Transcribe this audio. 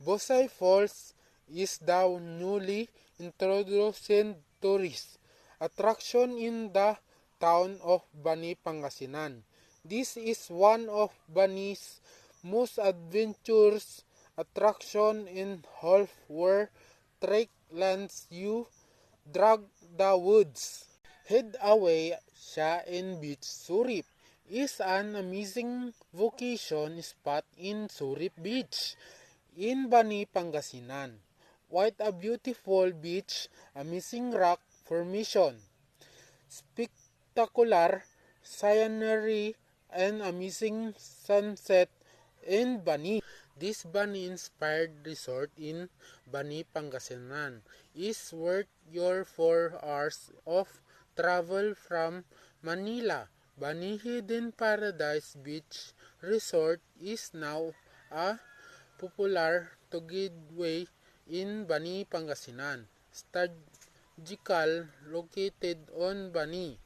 Bosay Falls is the newly introduced tourist attraction in the town of Bani, Pangasinan. This is one of Bani's most adventurous attraction in half where trek lands you drag the woods. Head away siya in Beach Surip is an amazing vacation spot in Surip Beach in Bani, Pangasinan. What a beautiful beach, amazing rock formation, spectacular scenery, and amazing sunset in Bani. This Bani-inspired resort in Bani, Pangasinan is worth your 4 hours of travel from Manila. Bani Hidden Paradise Beach Resort is now a popular Tugidway in Bani, Pangasinan. Strategical located on Bani